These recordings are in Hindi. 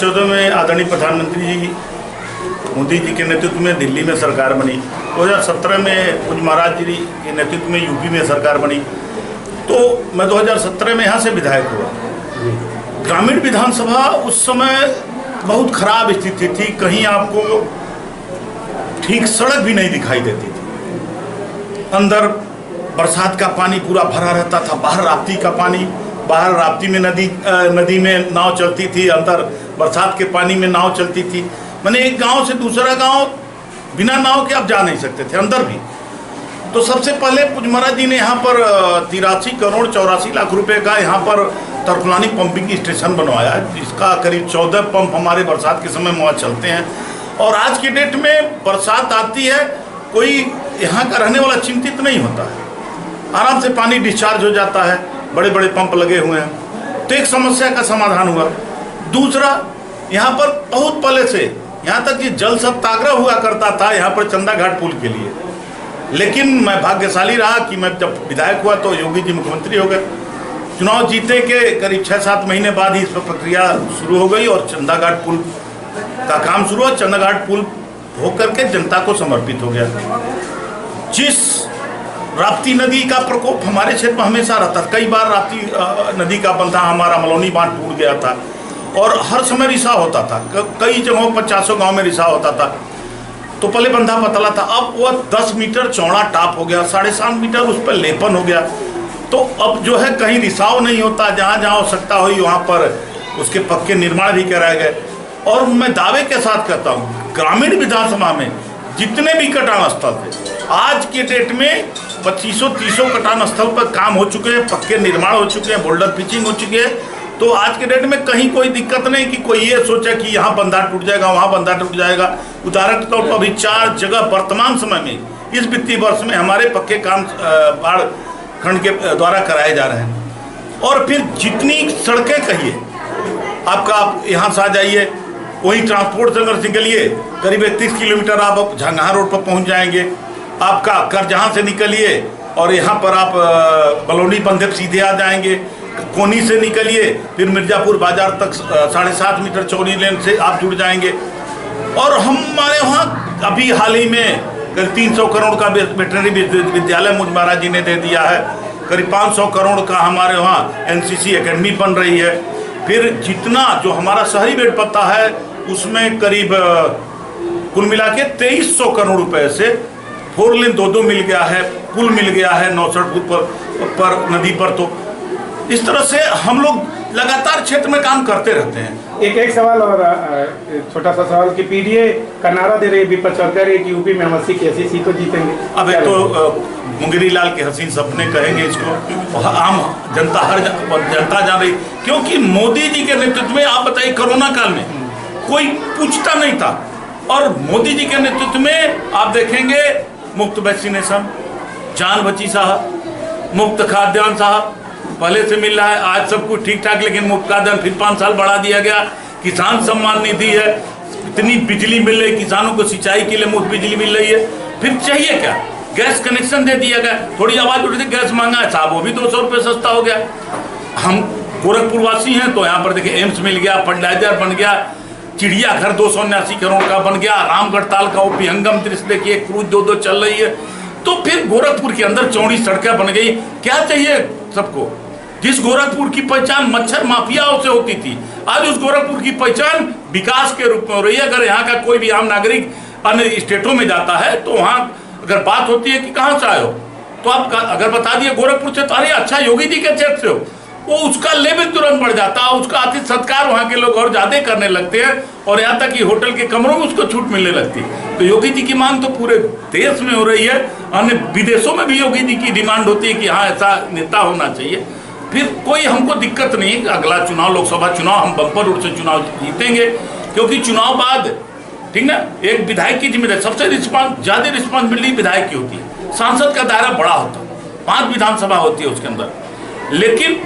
2014 में आदरणीय प्रधानमंत्री जी मोदी जी के नेतृत्व में दिल्ली में सरकार बनी। 2017 में पूज्य महाराज जी के नेतृत्व में यूपी में सरकार बनी। तो मैं 2017 में यहाँ से विधायक हुआ। ग्रामीण विधानसभा उस समय बहुत खराब स्थिति थी, कहीं आपको ठीक सड़क भी नहीं दिखाई देती थी। अंदर बरसात का पानी पूरा भरा रहता था, बाहर राप्ती का पानी, बाहर राप्ती में नदी में नाव चलती थी, अंदर बरसात के पानी में नाव चलती थी। मैंने एक गांव से दूसरा गांव बिना नाव के आप जा नहीं सकते थे, अंदर भी। तो सबसे पहले पूज्य महाराज जी ने यहाँ पर 83 करोड़ 84 लाख रुपए का यहाँ पर तरकुलानी पंपिंग स्टेशन बनवाया, जिसका करीब 14 पंप हमारे बरसात के समय वहाँ चलते हैं। और आज की डेट में बरसात आती है, कोई यहाँ का रहने वाला चिंतित नहीं होता है, आराम से पानी डिस्चार्ज हो जाता है, बड़े बड़े पंप लगे हुए हैं। तो एक समस्या का समाधान हुआ। दूसरा, यहाँ पर बहुत पहले से यहाँ तक कि जल सत्याग्रह हुआ करता था यहाँ पर चंदा घाट पुल के लिए, लेकिन मैं भाग्यशाली रहा कि मैं जब विधायक हुआ तो योगी जी मुख्यमंत्री हो गए। चुनाव जीते के करीब 6-7 महीने बाद ही इस पर प्रक्रिया शुरू हो गई और चंदा घाट पुल का काम शुरू हुआ। चंदा घाट पुल हो करके जनता को समर्पित हो गया। जिस राप्ती नदी का प्रकोप हमारे क्षेत्र में हमेशा रहता था, कई बार राप्ती नदी का बंधा हमारा मलौनी बांध टूट गया था और हर समय रिसाव होता था, कई जगहों 50 गांव में रिसाव होता था। तो पहले बंधा पतला था, अब वह 10 मीटर चौड़ा टाप हो गया, 7.5 मीटर उस पर लेपन हो गया। तो अब जो है कहीं रिसाव नहीं होता, जहाँ जहाँ आवश्यकता हुई वहाँ पर उसके पक्के निर्माण भी कराए गए। और मैं दावे के साथ कहता हूँ, ग्रामीण विधानसभा में जितने भी कटान स्थल थे, आज के डेट में 2500-30 कटान स्थल पर काम हो चुके हैं, पक्के निर्माण हो चुके हैं, बोल्डर पिचिंग हो चुकी है। तो आज के डेट में कहीं कोई दिक्कत नहीं कि कोई ये सोचा कि यहाँ बंधा टूट जाएगा, वहाँ बंधा टूट जाएगा। उदाहरण के तौर पर अभी 4 जगह वर्तमान समय में इस वित्तीय वर्ष में हमारे पक्के काम बाढ़ खंड के द्वारा कराए जा रहे हैं। और फिर जितनी सड़कें कहिए, आप यहाँ से आ जाइए, वहीं ट्रांसपोर्ट संघर्ष के लिए करीब 31 किलोमीटर आप झांगहा रोड पर पहुँच जाएंगे। आपका करजहाँ से निकलिए और यहाँ पर आप बलौनी बंधे सीधे आ जाएंगे। कोनी से निकलिए फिर मिर्जापुर बाजार तक 7.5 मीटर चौड़ी लेन से आप जुड़ जाएंगे। और हमारे वहाँ अभी हाल ही में करीब 300 करोड़ का वेटरनरी विद्यालय मुझ महाराज जी ने दे दिया है। करीब 500 करोड़ का हमारे वहाँ NCC एकेडमी बन रही है। फिर जितना जो हमारा शहरी बेड पत्ता है उसमें करीब कुल मिला के 2300 करोड़ रुपए से 4 लेन 2 मिल गया है, पुल मिल गया है 69 फुट पर नदी पर। तो इस तरह से हम लोग लगातार क्षेत्र में काम करते रहते हैं। एक सवाल और छोटा सा सवाल कि PDA का नारा दे रही है विपक्ष और कह रही है कि यूपी में हम 80 की 80 सीटों जीतेंगे। अब एक तो मुंगेरी लाल के हसीन सपने कहेंगे इसको, आम जनता हर जनता जान रही, क्योंकि मोदी जी के नेतृत्व में आप बताइए कोरोना काल में कोई पूछता नहीं था, और मोदी जी के नेतृत्व में आप देखेंगे मुफ्त वैक्सीनेशन, जान बची साहब, मुफ्त खाद्यान्न साहब पहले से मिल रहा है। आज सब कुछ ठीक ठाक, लेकिन मुफ्त खाद्यान्न फिर 5 साल बढ़ा दिया गया। किसान सम्मान निधि है, इतनी बिजली मिल रही, किसानों को सिंचाई के लिए मुफ्त बिजली मिल रही है। फिर चाहिए क्या, गैस कनेक्शन दे दिया गया। थोड़ी आवाज उठी थी गैस महंगा है साहब, वो भी 200 रुपये सस्ता हो गया। हम गोरखपुर वासी हैं तो यहाँ पर देखिए एम्स मिल गया, फर्टिलाइजर बन गया, चिड़ियाघर 279 करोड़ का बन गया, रामगढ़ ताल का वो विहंगम दृश्य देखिए, क्रूज 2 चल रही है। तो फिर गोरखपुर के अंदर चौड़ी सड़कें बन गई। क्या चाहिए सबको? जिस गोरखपुर की पहचान मच्छर माफियाओं से होती थी, आज उस गोरखपुर की पहचान विकास के रूप में हो रही है। अगर यहाँ का कोई भी आम नागरिक अन्य स्टेटों में जाता है तो वहाँ अगर बात होती है कि कहाँ से आए हो, तो आप अगर बता दिए गोरखपुर से, तो अरे अच्छा योगी जी के क्षेत्र से हो, वो उसका लेवल तुरंत बढ़ जाता है, उसका आतिथ्य सत्कार वहाँ के लोग और ज्यादा करने लगते हैं, और यहाँ तक कि होटल के कमरों में उसको छूट मिलने लगती है। तो योगी जी की मांग तो पूरे देश में हो रही है, अन्य विदेशों में भी योगी जी की डिमांड होती है कि हाँ ऐसा नेता होना चाहिए। फिर कोई हमको दिक्कत नहीं है कि अगला चुनाव, लोकसभा चुनाव, हम बम्पर रूप से चुनाव जीतेंगे, क्योंकि चुनाव बाद ठीक ना एक विधायक की जिम्मेदारी, सबसे ज्यादा रिस्पॉन्सिबिलिटी विधायक की होती है। सांसद का दायरा बड़ा होता है, 5 विधानसभा होती है उसके अंदर, लेकिन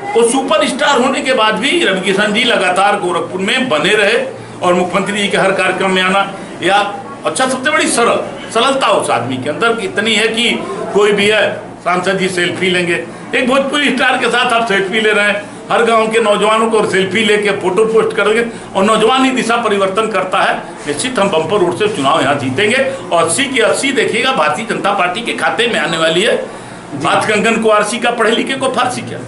वो सुपरस्टार होने के बाद भी रविकिशन जी लगातार गोरखपुर में बने रहे और मुख्यमंत्री जी के हर कार्यक्रम में आना। या अच्छा, सबसे बड़ी सरलता उस आदमी के अंदर इतनी है कि कोई भी है सांसद जी सेल्फी लेंगे। एक भोजपुरी स्टार के साथ आप सेल्फी ले रहे हैं, हर गांव के नौजवानों को सेल्फी लेके फोटो पोस्ट करेंगे और नौजवान ही दिशा परिवर्तन करता है। निश्चित हम बम्पर वोट से चुनाव यहाँ जीतेंगे और 80 की 80 देखिएगा भारतीय जनता पार्टी के खाते में आने वाली है। बात कंगन कुआरसी का पढ़े लिखे को फारसी क्या।